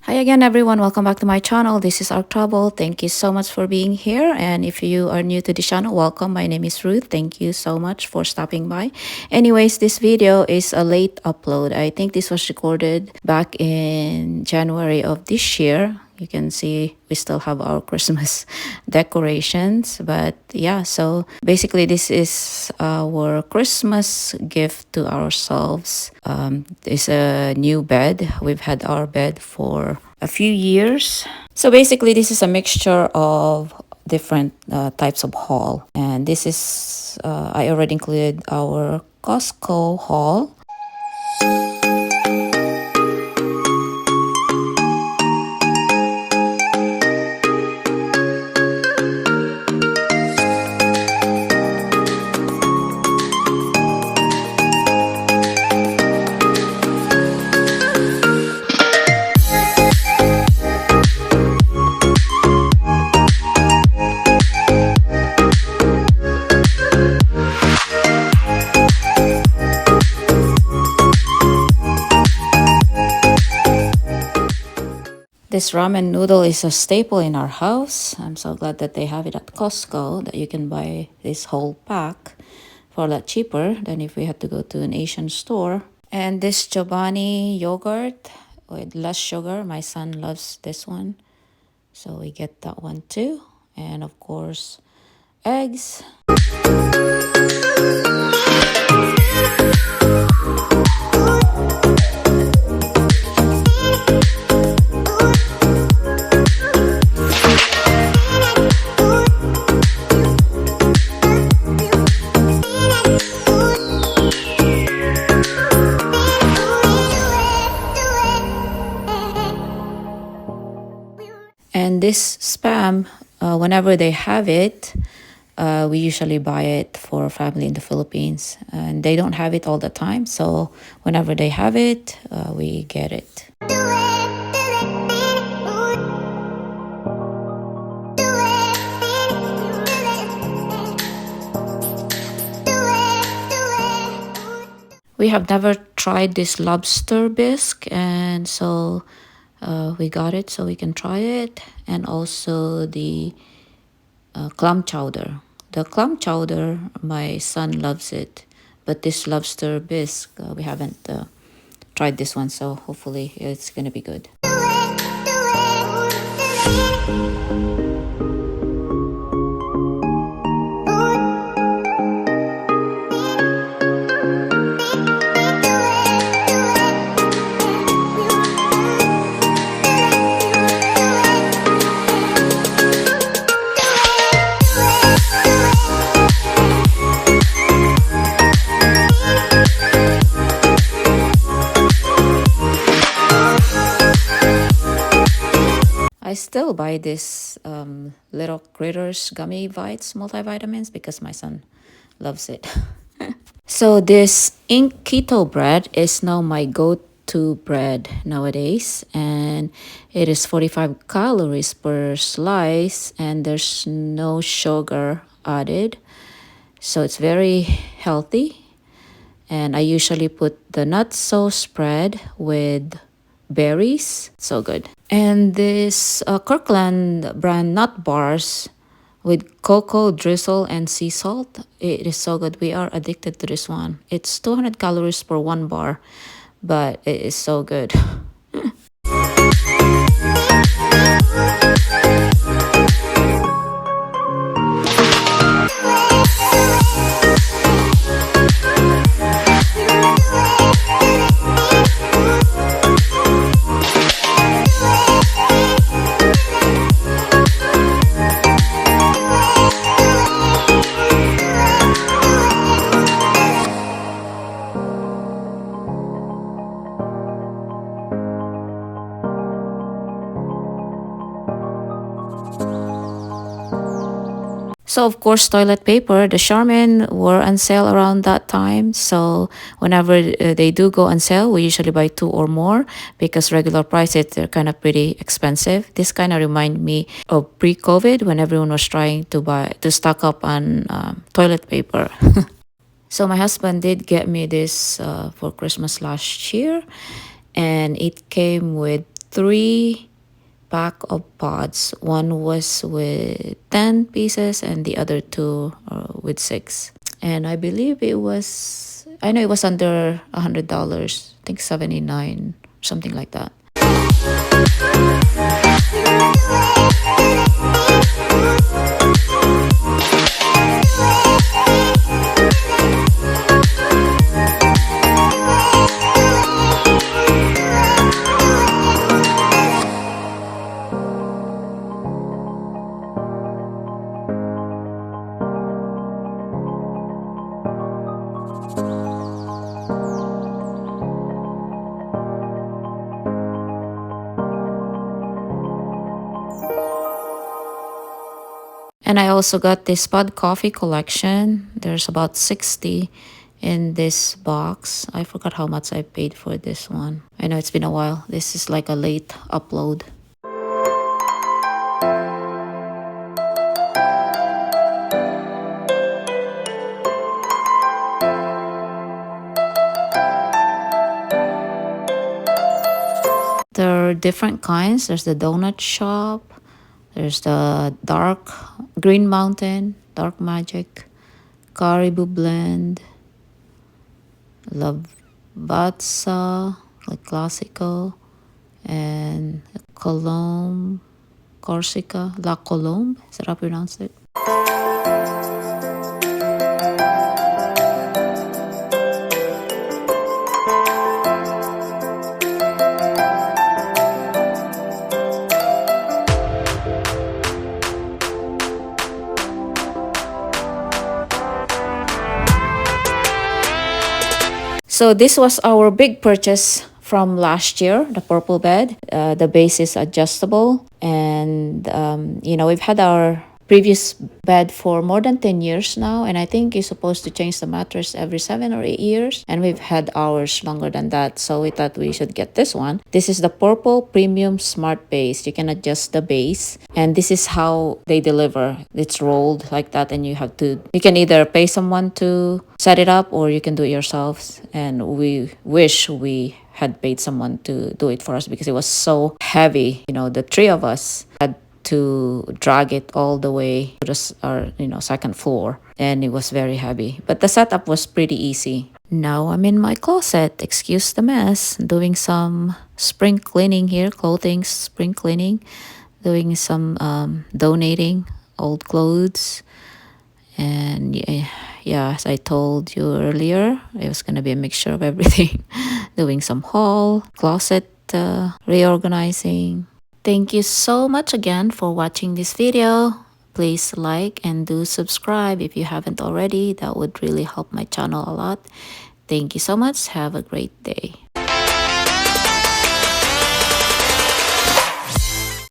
Hi again, everyone. Welcome back to my channel. This is Arc Trouble. Thank you so much for being here. And if you are new to the channel, welcome. My name is Ruth. Thank you so much for stopping by. Anyways, this video is a late upload. I think this was recorded back in January of this year. You can see we still have our Christmas decorations. But yeah, so basically this is our Christmas gift to ourselves. It's a new bed. We've had our bed for a few years. So basically this is a mixture of different types of haul. And this is, I already included our Costco haul. This ramen noodle is a staple in our house. I'm so glad that they have it at Costco, that you can buy this whole pack for a lot cheaper than if we had to go to an Asian store. And this Chobani yogurt with less sugar. My son loves this one, so we get that one too. And of course, eggs. And this spam, whenever they have it, we usually buy it for family in the Philippines. And they don't have it all the time, so whenever they have it, we get it. We have never tried this lobster bisque, and so we got it so we can try it. And also the clam chowder. The clam chowder, my son loves it, but this lobster bisque, we haven't tried this one, so hopefully it's gonna be good. I still buy this little critters gummy bites multivitamins because my son loves it. So this ink keto bread is now my go-to bread nowadays, and it is 45 calories per slice and there's no sugar added, so it's very healthy. And I usually put the nut sauce spread with berries. So good. And this Kirkland brand nut bars with cocoa drizzle and sea salt. It is so good. We are addicted to this one. It's 200 calories per one bar, but it is so good. So of course, toilet paper, the Charmin were on sale around that time. So whenever they do go on sale, we usually buy two or more because regular prices, they're kind of pretty expensive. This kind of remind me of pre-COVID when everyone was trying to stock up on toilet paper. So my husband did get me this for Christmas last year, and it came with 3 pack of pods. One was with 10 pieces and the other two with 6. And I believe I know it was under $100. I think 79, something like that. And I also got this pod coffee collection. There's about 60 in this box. I forgot how much I paid for this one. I know it's been a while. This is like a late upload. There are different kinds. There's the donut shop. There's the dark green mountain, dark magic, caribou blend, lavazza, like classical, and Colombe, Corsica, La Colombe. Is that how I pronounce it? So this was our big purchase from last year, the purple bed. The base is adjustable, and we've had our previous bed for more than 10 years now, and I think you're supposed to change the mattress every 7 or 8 years, and we've had ours longer than that, so we thought we should get this one. This is the purple premium smart base. You can adjust the base, and this is how they deliver. It's rolled like that, and you can either pay someone to set it up or you can do it yourselves, and we wish we had paid someone to do it for us because it was so heavy. The 3 of us had to drag it all the way to our second floor, and it was very heavy, but the setup was pretty easy. Now I'm in my closet. Excuse the mess. Doing some spring cleaning here, clothing spring cleaning, doing some donating old clothes. And yeah, as I told you earlier, it was gonna be a mixture of everything. Doing some haul, closet reorganizing. Thank you so much again for watching this video. Please like and do subscribe if you haven't already. That would really help my channel a lot. Thank you so much. Have a great day.